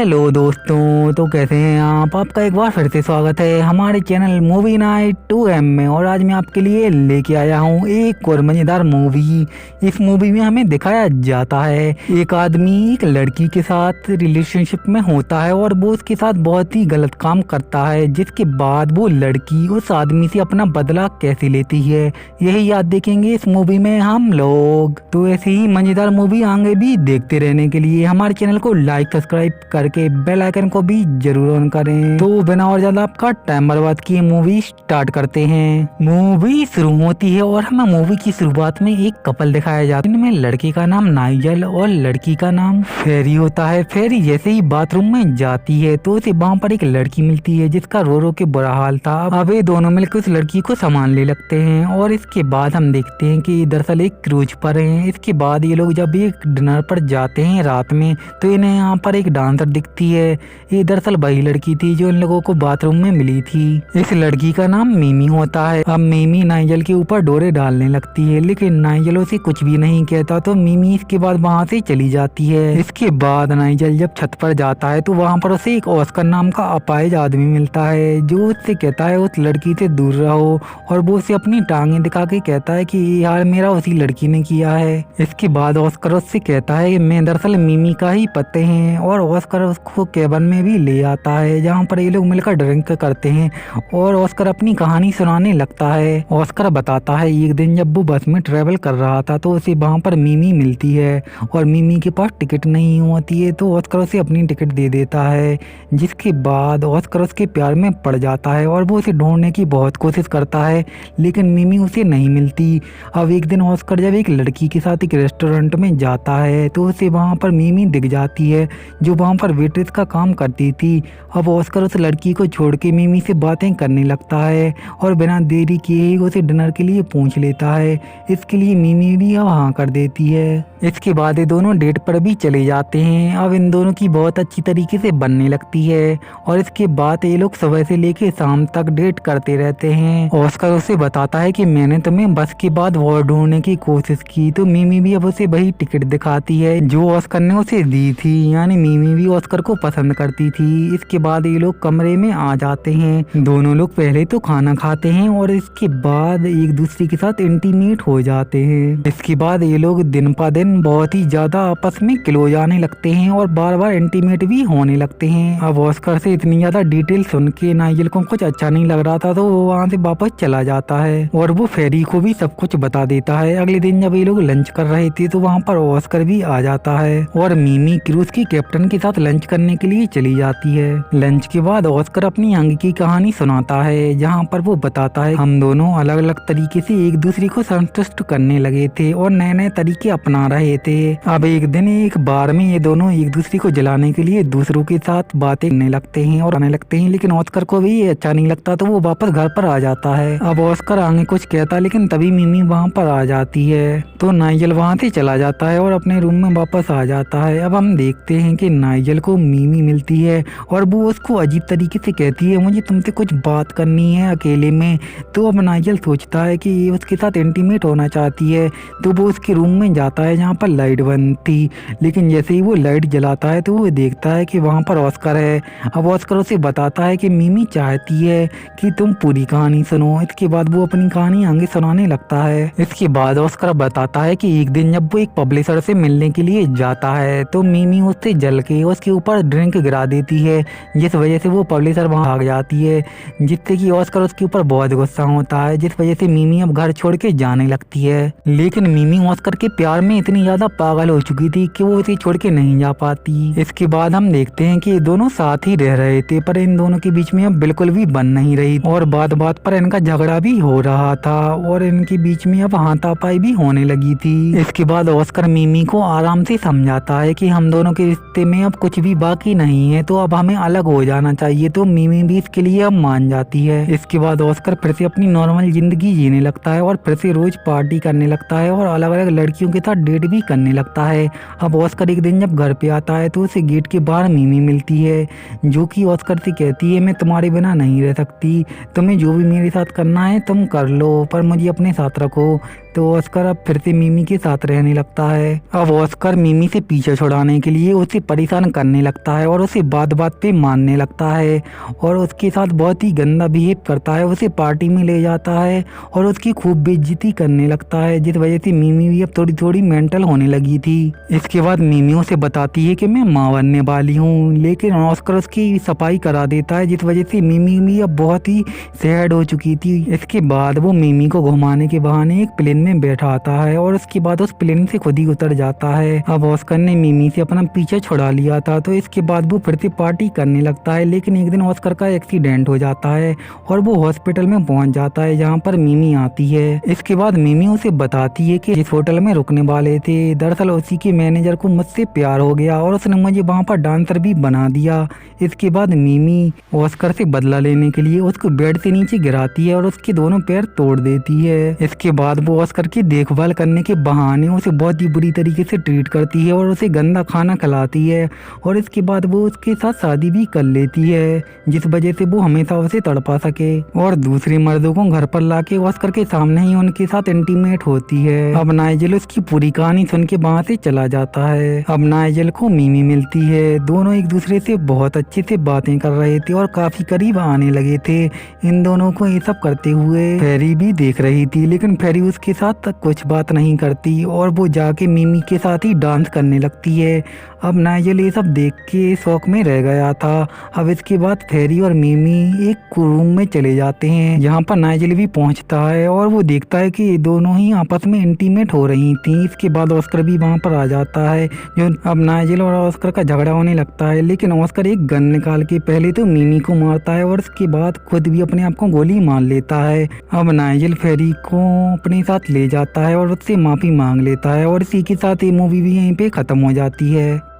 Hello दोस्तों, तो कैसे हैं आप। आपका एक बार फिर से स्वागत है हमारे चैनल मूवी नाइट 2M में। और आज मैं आपके लिए लेके आया हूँ एक और मज़ेदार मूवी। इस मूवी में हमें दिखाया जाता है एक आदमी एक लड़की के साथ रिलेशनशिप में होता है और वो उसके साथ बहुत ही गलत काम करता है, जिसके बाद वो लड़की उस आदमी से अपना बदला कैसे लेती है, यही याद देखेंगे इस मूवी में हम लोग। तो ऐसे ही मज़ेदार मूवी आगे भी देखते रहने के लिए हमारे चैनल को लाइक सब्सक्राइब करके बेल आइकन को भी जरूर ऑन करें। तो बिना और ज्यादा आपका टाइम बर्बाद किए मूवी स्टार्ट करते हैं। मूवी शुरू होती है और हमें मूवी की शुरुआत में एक कपल दिखाया जाता है, इनमें लड़के का नाम नाइजल और लड़की का नाम फेरी होता है। फेरी जैसे ही बाथरूम में जाती है तो उसे वहाँ पर एक लड़की मिलती है जिसका रो रो के बुरा हाल था। अब ये दोनों मिलकर उस लड़की को संभालने लगते हैं और इसके बाद हम देखते हैं कि दरअसल एक क्रूज पर हैं। इसके बाद ये लोग जब एक डिनर पर जाते हैं रात में तो इन्हें यहाँ पर एक डांसर दिखती है। ये दरअसल वही लड़की थी जो इन लोगों को बाथरूम में मिली थी। इस लड़की का नाम मीमी होता है। अब मीमी नाइजल के ऊपर डोरे डालने लगती है, लेकिन नाइजल उसे कुछ भी नहीं कहता तो मीमी इसके बाद वहाँ से चली जाती है। इसके बाद नाइजल जब छत पर जाता है तो वहाँ पर उसे एक ऑस्कर नाम का अपाहिज आदमी मिलता है जो उससे कहता है उस लड़की से दूर रहो, और वो उसे अपनी टांगे दिखा के कहता है कि यार मेरा उसी लड़की ने किया है। इसके बाद ऑस्कर उससे कहता है मैं दरअसल मीमी का ही पति हैं, और ऑस्कर उसको केबिन में भी ले आता है जहाँ पर ये लोग मिलकर ड्रिंक करते हैं और ऑस्कर अपनी कहानी सुनाने लगता है। ऑस्कर बताता है एक दिन जब वो बस में ट्रेवल कर रहा था तो उसे वहाँ पर मीमी मिलती है और मीमी के पास टिकट नहीं होती है तो ऑस्कर उसे अपनी टिकट दे देता है, जिसके बाद ऑस्कर उसके प्यार में पड़ जाता है और वो उसे ढूंढने की बहुत कोशिश करता है लेकिन मीमी उसे नहीं मिलती। अब एक दिन ऑस्कर जब एक लड़की के साथ एक रेस्टोरेंट में जाता है तो उसे वहाँ पर मीमी दिख जाती है जो वहाँ पर वेट्रेस का काम करती थी। अब ऑस्कर उस लड़की को छोड़ के मीमी से बातें करने लगता है और बिना देरी किए ही उसे डिनर के लिए पूछ लेता है। इसके लिए मीमी भी अब हाँ कर देती है। इसके बाद ये दोनों डेट पर भी चले जाते हैं। अब इन दोनों की बहुत अच्छी तरीके से बनने लगती है और इसके बाद ये लोग सुबह से लेके शाम तक डेट करते रहते हैं। ऑस्कर उसे बताता है कि मैंने तुम्हें बस के बाद वॉर ढूंढने की कोशिश की, तो मीमी भी अब उसे वही टिकट दिखाती है जो ऑस्कर ने उसे दी थी, यानी मीमी भी ऑस्कर को पसंद करती थी। इसके बाद ये लोग कमरे में आ जाते हैं। दोनों लोग पहले तो खाना खाते हैं और इसके बाद एक दूसरे के साथ इंटीमेट हो जाते हैं। इसके बाद ये लोग दिन पर दिन बहुत ही ज्यादा आपस में क्लोज आने लगते हैं और बार बार इंटीमेट भी होने लगते हैं। अब ऑस्कर से इतनी ज्यादा डिटेल सुन के नाइजल को कुछ अच्छा नहीं लग रहा था तो वो वहाँ से वापस चला जाता है और वो फेरी को भी सब कुछ बता देता है। अगले दिन जब ये लोग लंच कर रहे थे तो वहाँ पर ऑस्कर भी आ जाता है और मीमी क्रूज की कैप्टन के साथ लंच करने के लिए चली जाती है। लंच के बाद ऑस्कर अपनी आगे की कहानी सुनाता है जहाँ पर वो बताता है हम दोनों अलग अलग तरीके से एक दूसरे को संतुष्ट करने लगे थे और नए नए तरीके अपना रहे थे। अब एक दिन एक बार में ये दोनों एक दूसरे को जलाने के लिए दूसरों के साथ बातें करने लगते हैं और आने लगते हैं, लेकिन ऑस्कर को भी ये अच्छा नहीं लगता तो वो वापस घर पर आ जाता है। अब ऑस्कर आगे कुछ कहता लेकिन तभी मीमी वहाँ पर आ जाती है तो नाइजल वहाँ से चला जाता है और अपने रूम में वापस आ जाता है। अब हम देखते हैं कि नाइजल को मीमी मिलती है और वो उसको अजीब तरीके से कहती है मुझे तुमसे कुछ बात करनी है अकेले में। तो अब नाइजल सोचता है कि ये उसके साथ इंटीमेट होना चाहती है तो वो उसके रूम में जाता है जहाँ पर लाइट बंद थी, लेकिन जैसे ही वो लाइट जलाता है तो वो देखता है कि वहाँ पर ऑस्कर है। अब ऑस्कर उसे बताता है कि मीमी चाहती है कि तुम पूरी कहानी सुनो। इसके बाद वो अपनी कहानी आगे सुनाने लगता है। इसके बाद ऑस्कर बताता है कि एक दिन जब वो एक पब्लिशर से मिलने के लिए जाता है तो मीमी उससे जल के उसके ऊपर ड्रिंक गिरा देती है, जिस वजह से वो पब्लिशर वहाँ भाग जाती है, जिससे कि ऑस्कर उसके ऊपर बहुत गुस्सा होता है, जिस वजह से मीमी अब घर छोड़ के जाने लगती है। लेकिन मीमी ऑस्कर के प्यार में इतनी ज्यादा पागल हो चुकी थी कि वो उसे छोड़ के नहीं जा पाती। इसके बाद हम देखते हैं कि ये दोनों साथ ही रह रहे थे पर इन दोनों के बीच में अब बिल्कुल भी बन नहीं रही और बात बात पर इनका झगड़ा भी हो रहा था और इनके बीच में अब हाथापाई भी होने लगी थी। इसके बाद ऑस्कर मीमी को आराम से समझाता है कि हम दोनों के रिश्ते में अब कुछ भी बाकी नहीं है तो अब हमें अलग हो जाना चाहिए, तो मीमी भी इसके लिए अब मान जाती है। इसके बाद ऑस्कर फिर से अपनी नॉर्मल जिंदगी जीने लगता है और फिर से रोज पार्टी करने लगता है और अलग अलग लड़कियों के साथ डेट भी करने लगता है। अब ऑस्कर एक दिन जब घर पे आता है तो उसे गेट के बाहर मीमी मिलती है जो कि ऑस्कर से कहती है मैं तुम्हारे बिना नहीं रह सकती, तुम्हें जो भी मेरे साथ करना है तुम कर लो पर मुझे अपने साथ रखो। तो ऑस्कर अब फिर से मिमी के साथ रहने लगता है। अब ऑस्कर मिमी से पीछे छुड़ाने के लिए उसे परेशान करने लगता है और उसे बात बात पे मानने लगता है और उसके साथ बहुत ही गंदा बिहेव करता है। उसे पार्टी में ले जाता है और उसकी खूब बेइज्जती करने लगता है, जिस वजह से मिमी भी अब थोड़ी थोड़ी मेंटल होने लगी थी। इसके बाद मिमी उसे बताती है कि मैं माँ बनने वाली हूँ, लेकिन ऑस्कर उसकी सफाई करा देता है, जिस वजह से मिमी भी अब बहुत ही सैड हो चुकी थी। इसके बाद वो मिमी को घुमाने के बहाने एक प्लेन में बैठाता है और उसके बाद उस प्लेन से खुद ही उतर जाता है। अब ऑस्कर ने मिमी से अपना पीछे छुड़ा लिया था, तो इसके बाद वो फिर से पार्टी करने लगता है। लेकिन एक दिन ऑस्कर का एक्सीडेंट हो जाता है और वो हॉस्पिटल में पहुंच जाता है, जहाँ पर मिमी आती है। इसके बाद मिमी उसे बताती है कि जिस होटल में रुकने वाले थे, दरअसल उसी के मैनेजर को मुझसे प्यार हो गया और उसने मुझे वहाँ पर डांसर भी बना दिया। इसके बाद मिमी ऑस्कर से बदला लेने के लिए उसको बेड से नीचे गिराती है और उसके दोनों पैर तोड़ देती है। इसके बाद वो ऑस्कर की देखभाल करने के बहाने उसे बहुत ही बुरी तरीके से ट्रीट करती है और उसे गंदा खाना खिलाती है और इसके बाद वो उसके साथ शादी भी कर लेती है, जिस वजह से वो हमेशा उसे तड़पा सके और दूसरे मर्दों को घर पर लाके ऑस्कर के सामने ही उनके साथ इंटीमेट होती है। अब नाइजेल उसकी पूरी कहानी सुन के वहाँ से चला जाता है। अब नाइजेल को मिमी मिलती है, दोनों एक दूसरे से बहुत अच्छे से बातें कर रहे थे और काफी करीब आने लगे थे। इन दोनों को ये सब करते हुए फेरी भी देख रही थी, लेकिन फेरी उसके साथ कुछ बात नहीं करती और वो जाके मिमी के साथ ही डांस करने लगती है। अब नाइजेल ये सब देख के शौक में रह गया था। अब इसके बाद फेरी और मिमी एक रूम में चले जाते हैं, जहाँ पर नाइजेल भी पहुँचता है और वो देखता है कि दोनों ही आपस में इंटीमेट हो रही थी। इसके बाद ऑस्कर भी वहाँ पर आ जाता है। जो अब नाइजेल और ऑस्कर का झगड़ा होने लगता है, लेकिन ऑस्कर एक गन निकाल के पहले तो मिमी को मारता है और उसके बाद खुद भी अपने आप को गोली मार लेता है। अब नाइजेल फेरी को अपने साथ ले जाता है और उससे माफी मांग लेता है और इसी के साथ ये मूवी भी यहीं पे खत्म हो जाती है।